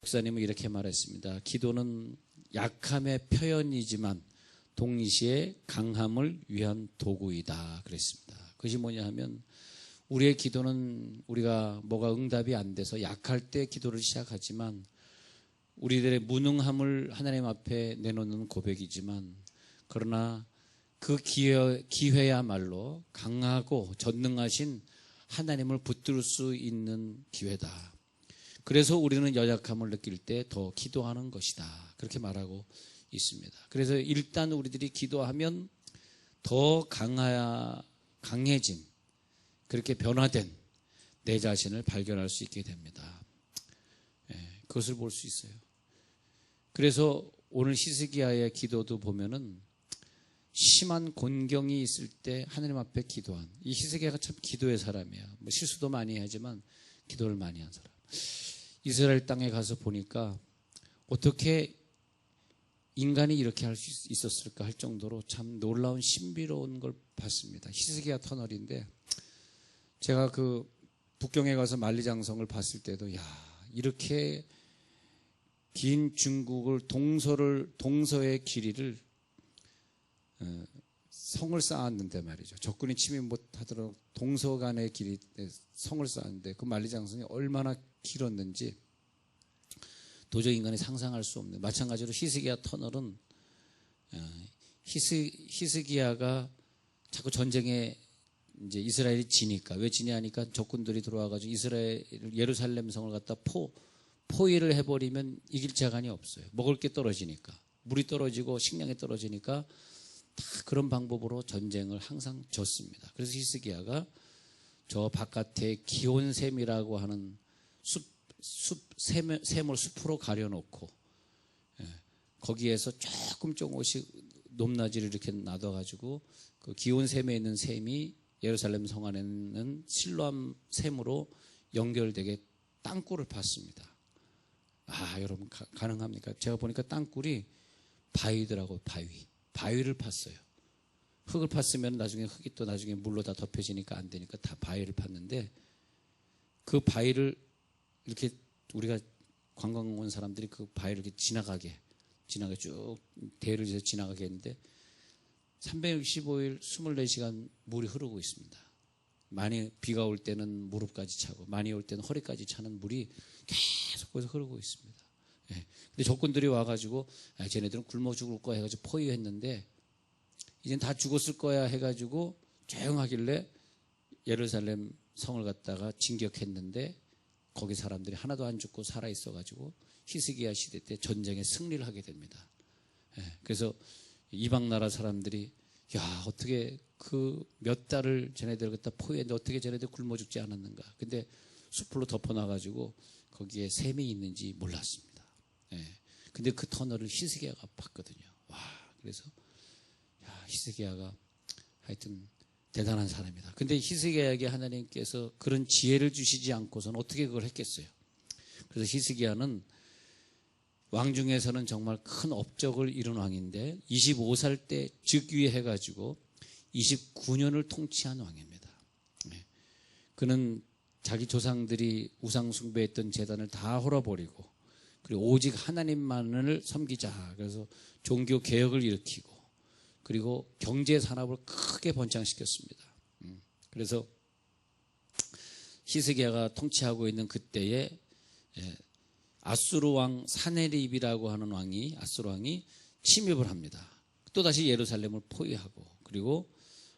목사님은 이렇게 말했습니다. 기도는 약함의 표현이지만 동시에 강함을 위한 도구이다 그랬습니다. 그것이 뭐냐 하면 우리의 기도는 우리가 뭐가 응답이 안 돼서 약할 때 기도를 시작하지만 우리들의 무능함을 하나님 앞에 내놓는 고백이지만 그러나 그 기회야말로 강하고 전능하신 하나님을 붙들 수 있는 기회다. 그래서 우리는 연약함을 느낄 때 더 기도하는 것이다. 그렇게 말하고 있습니다. 그래서 일단 우리들이 기도하면 더 강해진 그렇게 변화된 내 자신을 발견할 수 있게 됩니다. 그것을 볼 수 있어요. 그래서 오늘 히스기야의 기도도 보면은 심한 곤경이 있을 때 하나님 앞에 기도한 이 히스기야가 참 기도의 사람이야. 뭐 실수도 많이 하지만 기도를 많이 한 사람. 이스라엘 땅에 가서 보니까 어떻게 인간이 이렇게 할 수 있었을까 할 정도로 참 놀라운 신비로운 걸 봤습니다. 히스기야 터널인데 제가 그 북경에 가서 만리장성을 봤을 때도 이렇게 긴 중국을 동서의 길이를 성을 쌓았는데 말이죠. 적군이 침입 못하도록 동서 간의 길이 성을 쌓았는데 그 만리장성이 얼마나 길었는지 도저히 인간이 상상할 수 없는. 마찬가지로 히스기야 터널은 히스기야가 자꾸 전쟁에 이제 이스라엘이 지니까 왜 지냐 하니까 적군들이 들어와가지고 예루살렘 성을 갖다 포위를 해버리면 이길 자간이 없어요. 먹을 게 떨어지니까 물이 떨어지고 식량이 떨어지니까 다 그런 방법으로 전쟁을 항상 졌습니다. 그래서 히스기야가 저 바깥에 기온샘이라고 하는 샘을 숲으로 가려놓고 거기에서 조금씩 높낮이를 이렇게 놔둬가지고 그 기온샘에 있는 샘이 예루살렘 성 안에 있는 실로암 샘으로 연결되게 땅굴을 팠습니다. 여러분 가능합니까? 제가 보니까 땅굴이 바위더라고요. 바위를 팠어요. 흙을 팠으면 나중에 흙이 또 나중에 물로 다 덮여지니까 안 되니까 다 바위를 팠는데 그 바위를 이렇게 우리가 관광 온 사람들이 그 바위를 이렇게 지나가게 쭉 대를 해서 지나가게 했는데 365일 24시간 물이 흐르고 있습니다. 많이 비가 올 때는 무릎까지 차고 많이 올 때는 허리까지 차는 물이 계속 거기서 흐르고 있습니다. 근데 적군들이 와가지고 쟤네들은 굶어 죽을 거야 해가지고 포위했는데 이젠 다 죽었을 거야 해가지고 조용하길래 예루살렘 성을 갖다가 진격했는데 거기 사람들이 하나도 안 죽고 살아있어가지고 히스기야 시대 때 전쟁에 승리를 하게 됩니다. 그래서 이방 나라 사람들이 어떻게 그 몇 달을 쟤네들 갖다 포위했는데 어떻게 쟤네들 굶어 죽지 않았는가. 근데 숲으로 덮어놔가지고 거기에 샘이 있는지 몰랐습니다. 근데 그 터널을 히스기야가 봤거든요. 그래서 히스기야가 하여튼 대단한 사람이다. 근데 히스기야에게 하나님께서 그런 지혜를 주시지 않고서는 어떻게 그걸 했겠어요. 그래서 히스기야는 왕 중에서는 정말 큰 업적을 이룬 왕인데 25살 때 즉위해가지고 29년을 통치한 왕입니다. 그는 자기 조상들이 우상 숭배했던 제단을 다 헐어버리고 그리고 오직 하나님만을 섬기자. 그래서 종교 개혁을 일으키고 그리고 경제 산업을 크게 번창시켰습니다. 그래서 히스기야가 통치하고 있는 그때에 아수르 왕 사네립이라고 하는 아수르 왕이 침입을 합니다. 또다시 예루살렘을 포위하고 그리고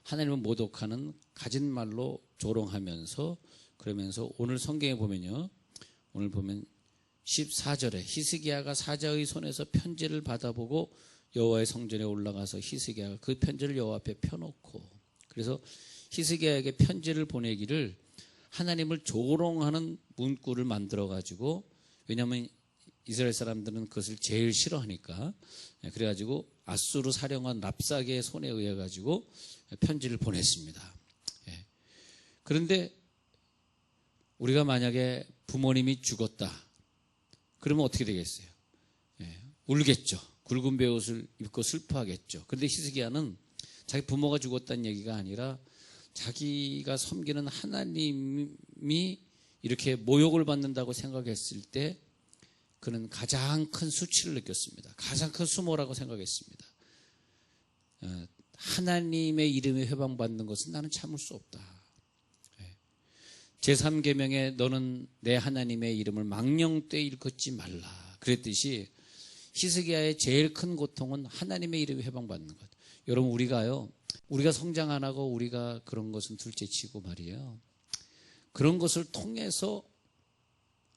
하나님을 모독하는 가진 말로 조롱하면서 그러면서 오늘 성경에 보면요. 오늘 보면 14절에 히스기야가 사자의 손에서 편지를 받아보고 여호와의 성전에 올라가서 히스기야가 그 편지를 여호와 앞에 펴놓고 그래서 히스기야에게 편지를 보내기를 하나님을 조롱하는 문구를 만들어가지고 왜냐하면 이스라엘 사람들은 그것을 제일 싫어하니까 그래가지고 아수르 사령관 랍사게의 손에 의해 가지고 편지를 보냈습니다. 그런데 우리가 만약에 부모님이 죽었다 그러면 어떻게 되겠어요? 울겠죠. 굵은 베옷을 입고 슬퍼하겠죠. 그런데 히스기야는 자기 부모가 죽었다는 얘기가 아니라 자기가 섬기는 하나님이 이렇게 모욕을 받는다고 생각했을 때 그는 가장 큰 수치를 느꼈습니다. 가장 큰 수모라고 생각했습니다. 하나님의 이름이 회방받는 것은 나는 참을 수 없다. 제3계명에 너는 내 하나님의 이름을 망령되이 일컫지 말라 그랬듯이 히스기야의 제일 큰 고통은 하나님의 이름이 회방받는 것. 여러분 우리가 성장 안 하고 우리가 그런 것은 둘째치고 말이에요. 그런 것을 통해서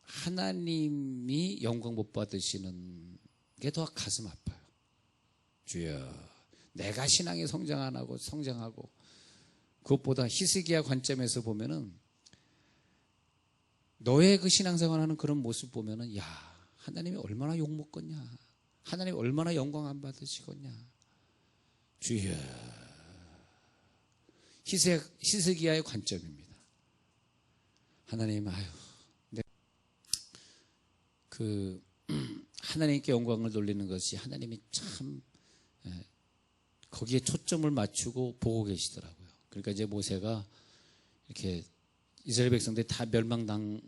하나님이 영광 못 받으시는 게 더 가슴 아파요. 주여, 내가 신앙에 성장 안 하고 성장하고, 그것보다 히스기야 관점에서 보면은 너의 그 신앙생활하는 그런 모습 보면은 야, 하나님이 얼마나 욕 먹겠냐, 하나님이 얼마나 영광 안 받으시겠냐. 주여, 히스기야의 관점입니다. 하나님, 하나님께 영광을 돌리는 것이 하나님이 참 거기에 초점을 맞추고 보고 계시더라고요. 그러니까 이제 모세가 이렇게 이스라엘 백성들이 다 멸망당한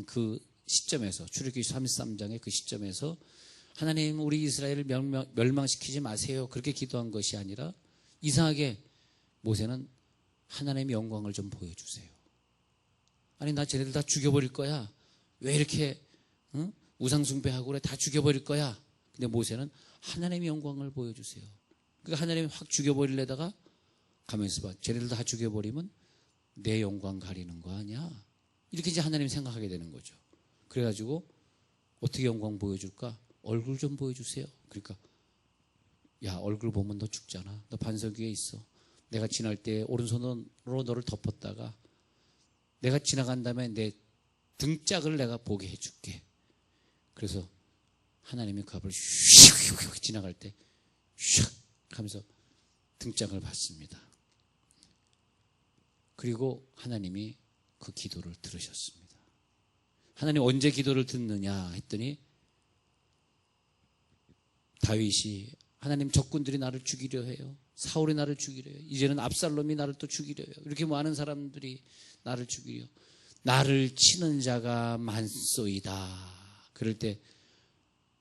그 시점에서, 출애굽기 33장의 그 시점에서 하나님 우리 이스라엘을 멸망시키지 마세요 그렇게 기도한 것이 아니라, 이상하게 모세는 하나님의 영광을 좀 보여주세요. 아니 나 쟤네들 다 죽여버릴 거야, 왜 이렇게 우상 숭배하고 그래, 다 죽여버릴 거야. 근데 모세는 하나님의 영광을 보여주세요. 그러니까 하나님이 확 죽여버리려다가 가만있어 봐, 쟤네들 다 죽여버리면 내 영광 가리는 거 아니야, 이렇게 이제 하나님이 생각하게 되는 거죠. 그래가지고 어떻게 영광 보여줄까? 얼굴 좀 보여주세요. 그러니까 야, 얼굴 보면 너 죽잖아, 너 반석 위에 있어, 내가 지날 때 오른손으로 너를 덮었다가 내가 지나간 다음에 내 등짝을 내가 보게 해줄게. 그래서 하나님이 그 앞을 슉 지나갈 때 슉 하면서 등짝을 받습니다. 그리고 하나님이 그 기도를 들으셨습니다. 하나님 언제 기도를 듣느냐 했더니, 다윗이 하나님 적군들이 나를 죽이려 해요, 사울이 나를 죽이려 해요, 이제는 압살롬이 나를 또 죽이려 해요, 이렇게 많은 사람들이 나를 죽이려, 나를 치는 자가 많소이다. 그럴 때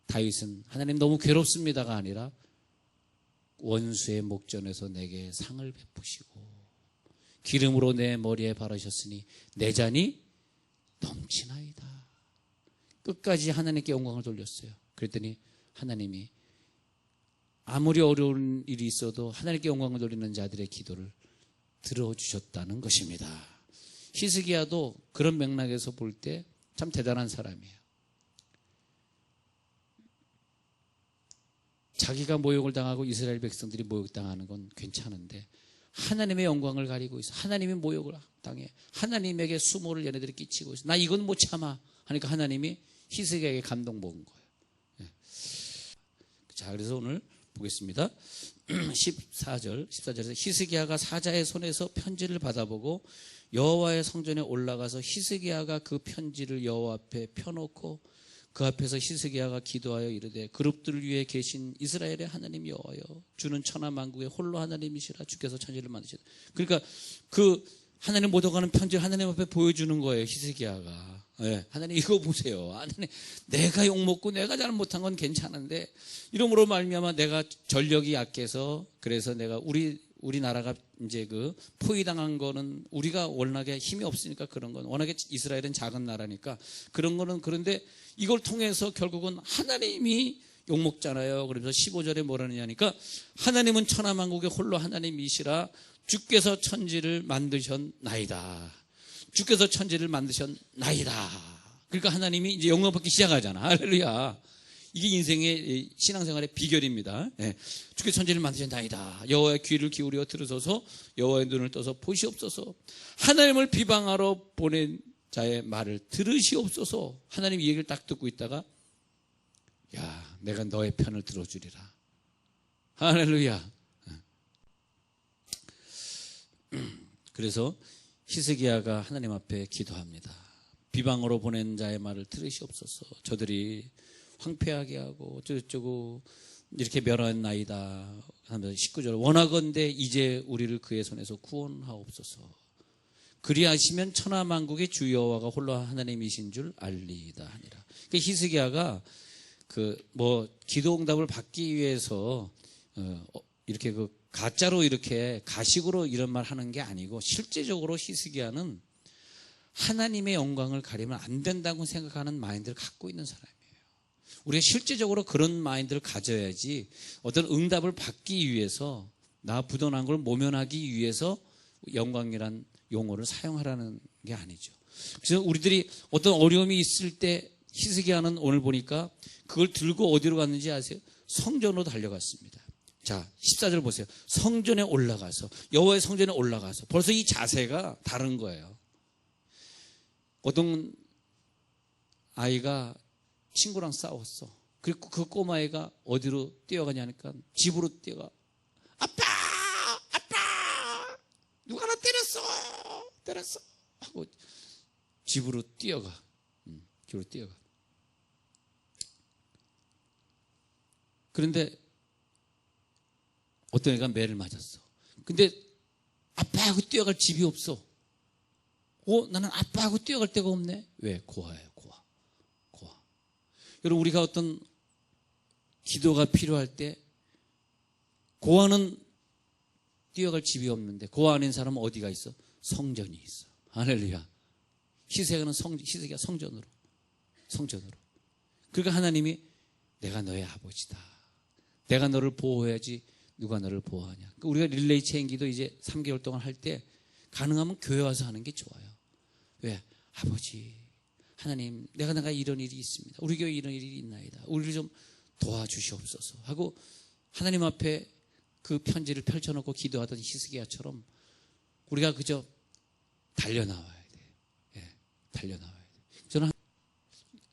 다윗은 하나님 너무 괴롭습니다가 아니라 원수의 목전에서 내게 상을 베푸시고 기름으로 내 머리에 바르셨으니 내 잔이 넘치나이다. 끝까지 하나님께 영광을 돌렸어요. 그랬더니 하나님이 아무리 어려운 일이 있어도 하나님께 영광을 돌리는 자들의 기도를 들어주셨다는 것입니다. 히스기야도 그런 맥락에서 볼 때 참 대단한 사람이에요. 자기가 모욕을 당하고 이스라엘 백성들이 모욕당하는 건 괜찮은데 하나님의 영광을 가리고 있어. 하나님이 모욕을 당해, 하나님에게 수모를 얘네들이 끼치고 있어. 나 이건 못 참아 하니까 하나님이 히스기야에게 감동 먹은 거예요. 자, 그래서 오늘 보겠습니다. 14절에서 히스기야가 사자의 손에서 편지를 받아보고 여호와의 성전에 올라가서 히스기야가 그 편지를 여호와 앞에 펴놓고 그 앞에서 히스기야가 기도하여 이르되, 그룹들 위에 계신 이스라엘의 하나님 여호와여, 주는 천하 만국의 홀로 하나님이시라, 주께서 천지를 만드시다. 그러니까 그 하나님 못 오가는 편지를 하나님 앞에 보여주는 거예요, 히스기야가. 네, 하나님 이거 보세요. 하나님, 내가 욕먹고 내가 잘못한 건 괜찮은데 이러므로 말미암아 내가 전력이 약해서, 그래서 내가 우리나라가 이제 그 포위당한 거는 우리가 워낙에 힘이 없으니까, 그런 건 워낙에 이스라엘은 작은 나라니까 그런 거는, 그런데 이걸 통해서 결국은 하나님이 욕먹잖아요. 그래서 15절에 뭐라느냐니까, 하나님은 천하만국의 홀로 하나님이시라, 주께서 천지를 만드셨나이다. 주께서 천지를 만드셨나이다. 그러니까 하나님이 이제 영광 받기 시작하잖아. 할렐루야. 이게 인생의 신앙생활의 비결입니다. 주께서 천지를 만드셨나이다. 여호와의 귀를 기울여 들으소서, 여호와의 눈을 떠서 보시옵소서. 하나님을 비방하러 보낸 자의 말을 들으시옵소서. 하나님 이 얘기를 딱 듣고 있다가, 야, 내가 너의 편을 들어주리라. 할렐루야. 그래서 히스기야가 하나님 앞에 기도합니다. 비방으로 보낸 자의 말을 들으시옵소서. 저들이 황폐하게 하고 어쩌고저쩌고 이렇게 멸하나이다 하면서 19절, 원하건대 이제 우리를 그의 손에서 구원하옵소서. 그리하시면 천하만국의 주 여호와가 홀로 하나님이신 줄 알리이다 하니라. 그러니까 히스기야가 기도 응답을 받기 위해서 이렇게 가짜로 이렇게 가식으로 이런 말 하는 게 아니고, 실제적으로 히스기야는 하나님의 영광을 가리면 안 된다고 생각하는 마인드를 갖고 있는 사람이에요. 우리가 실제적으로 그런 마인드를 가져야지 어떤 응답을 받기 위해서, 나 부도난 걸 모면하기 위해서 영광이란 용어를 사용하라는 게 아니죠. 그래서 우리들이 어떤 어려움이 있을 때 히스기야는 오늘 보니까 그걸 들고 어디로 갔는지 아세요? 성전으로 달려갔습니다. 자, 14절 보세요. 성전에 올라가서, 여호와의 성전에 올라가서, 벌써 이 자세가 다른 거예요. 어떤 아이가 친구랑 싸웠어. 그리고 그 꼬마애가 어디로 뛰어가냐니까 집으로 뛰어가. 아빠! 아빠! 누가 나 때렸어 하고 집으로 뛰어가. 집으로 뛰어가. 그런데 어떤 애가 매를 맞았어. 근데 아빠하고 뛰어갈 집이 없어. 나는 아빠하고 뛰어갈 데가 없네. 왜? 고아예요, 고아. 여러분, 우리가 어떤 기도가 필요할 때 고아는 뛰어갈 집이 없는데, 고아 아닌 사람은 어디가 있어? 성전이 있어. 할렐루야. 히스기야는 성전으로. 그러니까 하나님이 내가 너의 아버지다. 내가 너를 보호해야지 누가 너를 보호하냐. 그러니까 우리가 릴레이 체인기도 이제 3개월 동안 할 때 가능하면 교회 와서 하는 게 좋아요. 왜? 아버지, 하나님, 내가 이런 일이 있습니다. 우리 교회에 이런 일이 있나이다. 우리를 좀 도와주시옵소서 하고 하나님 앞에 그 편지를 펼쳐놓고 기도하던 히스기야처럼 우리가 그저 달려나와야 돼. 달려나와야 돼. 저는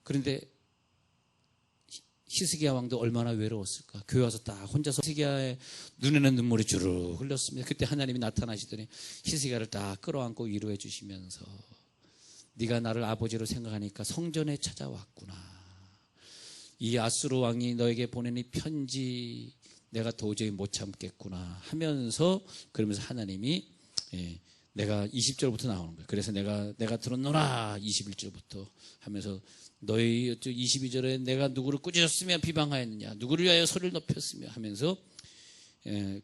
그런데 히스기야 왕도 얼마나 외로웠을까. 교회 와서 딱 혼자서 히스기야의 눈에는 눈물이 주르륵 흘렸습니다. 그때 하나님이 나타나시더니 히스기야를 딱 끌어안고 위로해 주시면서, 네가 나를 아버지로 생각하니까 성전에 찾아왔구나. 이 아수르 왕이 너에게 보낸 이 편지 내가 도저히 못 참겠구나 하면서, 그러면서 하나님이 내가 20절부터 나오는 거예요. 그래서 내가 들었노라 21절부터 하면서, 너희 22절에 내가 누구를 꾸짖었으며 비방하였느냐, 누구를 위하여 소리를 높였으며 하면서,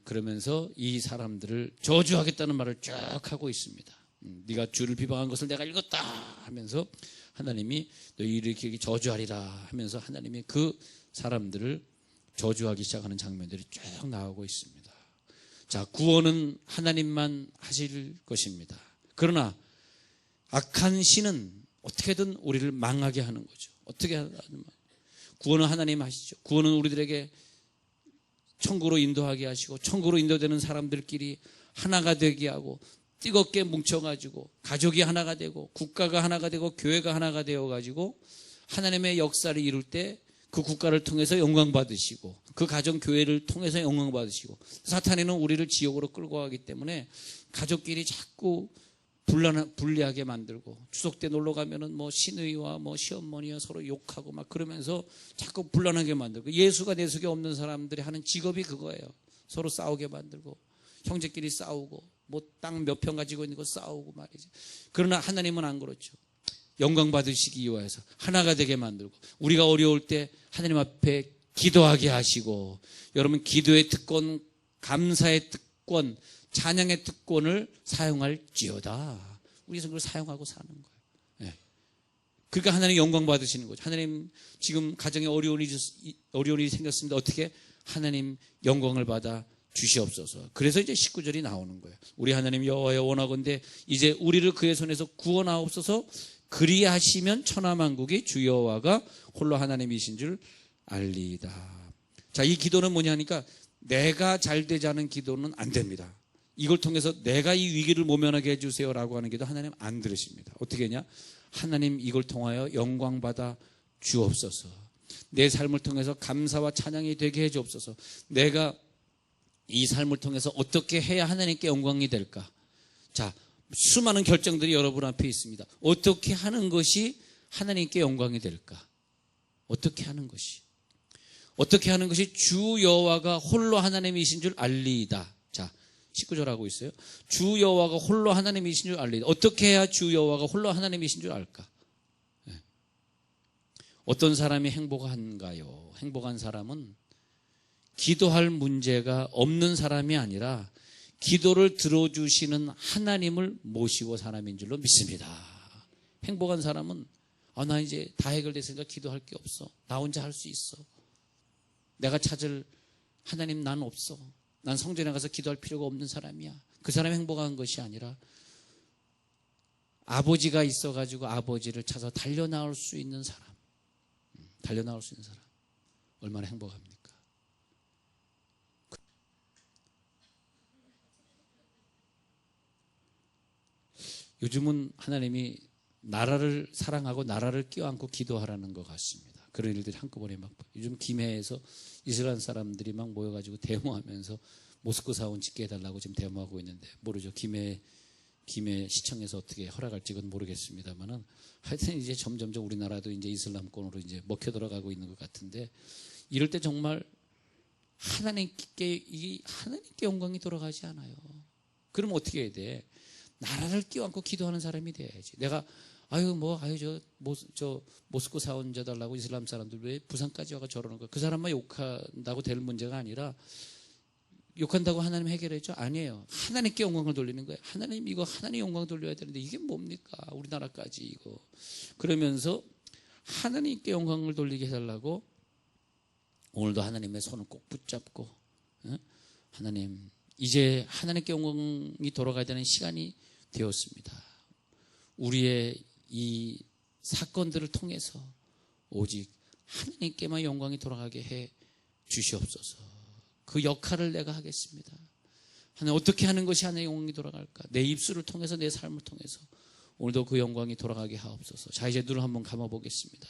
그러면서 이 사람들을 저주하겠다는 말을 쭉 하고 있습니다. 네가 주를 비방한 것을 내가 읽었다 하면서 하나님이 너희를 이렇게 저주하리라 하면서 하나님이 그 사람들을 저주하기 시작하는 장면들이 쭉 나오고 있습니다. 자, 구원은 하나님만 하실 것입니다. 그러나 악한 신은 어떻게든 우리를 망하게 하는 거죠. 어떻게 하는 거예요? 구원은 하나님 하시죠. 구원은 우리들에게 천국으로 인도하게 하시고, 천국으로 인도되는 사람들끼리 하나가 되게 하고, 뜨겁게 뭉쳐가지고 가족이 하나가 되고, 국가가 하나가 되고, 교회가 하나가 되어가지고 하나님의 역사를 이룰 때 그 국가를 통해서 영광 받으시고, 그 가정 교회를 통해서 영광 받으시고, 사탄에는 우리를 지옥으로 끌고 가기 때문에 가족끼리 자꾸 불리하게 만들고, 추석 때 놀러 가면은 시누이와 시어머니와 서로 욕하고 막 그러면서 자꾸 불안하게 만들고, 예수가 내 속에 없는 사람들이 하는 직업이 그거예요. 서로 싸우게 만들고, 형제끼리 싸우고, 땅 몇 평 가지고 있는 거 싸우고 말이죠. 그러나 하나님은 안 그렇죠. 영광 받으시기 위해서 하나가 되게 만들고, 우리가 어려울 때 하나님 앞에 기도하게 하시고, 여러분, 기도의 특권, 감사의 특권, 찬양의 특권을 사용할지어다. 우리는 그걸 사용하고 사는 거예요. 그러니까 하나님 영광 받으시는 거죠. 하나님, 지금 가정에 어려운 일이 생겼습니다. 어떻게? 하나님 영광을 받아 주시옵소서. 그래서 이제 19절이 나오는 거예요. 우리 하나님 여호와여, 원하건대 이제 우리를 그의 손에서 구원하옵소서. 그리하시면 천하만국의 주 여호와가 홀로 하나님이신 줄 알리이다. 자, 이 기도는 뭐냐니까, 내가 잘 되자는 기도는 안 됩니다. 이걸 통해서 내가 이 위기를 모면하게 해주세요라고 하는 기도 하나님 안 들으십니다. 어떻게 했냐? 하나님, 이걸 통하여 영광 받아 주옵소서. 내 삶을 통해서 감사와 찬양이 되게 해 주옵소서. 내가 이 삶을 통해서 어떻게 해야 하나님께 영광이 될까? 자, 수많은 결정들이 여러분 앞에 있습니다. 어떻게 하는 것이 하나님께 영광이 될까? 어떻게 하는 것이 주 여호와가 홀로 하나님이신 줄 알리이다. 자, 19절 하고 있어요. 주 여호와가 홀로 하나님이신 줄 알리니. 어떻게 해야 주 여호와가 홀로 하나님이신 줄 알까? 어떤 사람이 행복한가요? 행복한 사람은 기도할 문제가 없는 사람이 아니라 기도를 들어주시는 하나님을 모시고 사람인 줄로 믿습니다. 행복한 사람은 나 이제 다 해결됐으니까 기도할 게 없어. 나 혼자 할 수 있어. 내가 찾을 하나님 난 없어. 난 성전에 가서 기도할 필요가 없는 사람이야. 그 사람이 행복한 것이 아니라 아버지가 있어가지고 아버지를 찾아 달려나올 수 있는 사람. 달려나올 수 있는 사람. 얼마나 행복합니까? 요즘은 하나님이 나라를 사랑하고 나라를 껴안고 기도하라는 것 같습니다. 그런 일들이 한꺼번에 막 요즘 김해에서 이스라엘 사람들이 막 모여가지고 데모하면서 모스크 사원 짓게 해달라고 지금 데모하고 있는데 모르죠. 김해 시청에서 어떻게 허락할지 그건 모르겠습니다만은 하여튼 이제 점점점 우리나라도 이제 이슬람권으로 이제 먹혀 들어가고 있는 것 같은데 이럴 때 정말 하나님께 영광이 돌아가지 않아요. 그럼 어떻게 해야 돼? 나라를 끼워안고 기도하는 사람이 돼야지. 내가 모스크 사원자 달라고 이슬람 사람들 왜 부산까지 와가 저러는 거야? 그 사람만 욕한다고 될 문제가 아니라 욕한다고 하나님 해결해줘? 아니에요. 하나님께 영광을 돌리는 거예요. 하나님 이거 하나님 영광 돌려야 되는데 이게 뭡니까? 우리나라까지 이거. 그러면서 하나님께 영광을 돌리게 해달라고 오늘도 하나님의 손을 꼭 붙잡고 하나님 이제 하나님께 영광이 돌아가야 되는 시간이 되었습니다. 우리의 이 사건들을 통해서 오직 하나님께만 영광이 돌아가게 해 주시옵소서. 그 역할을 내가 하겠습니다. 하나님 어떻게 하는 것이 하나님의 영광이 돌아갈까? 내 입술을 통해서 내 삶을 통해서 오늘도 그 영광이 돌아가게 하옵소서. 자 이제 눈을 한번 감아보겠습니다.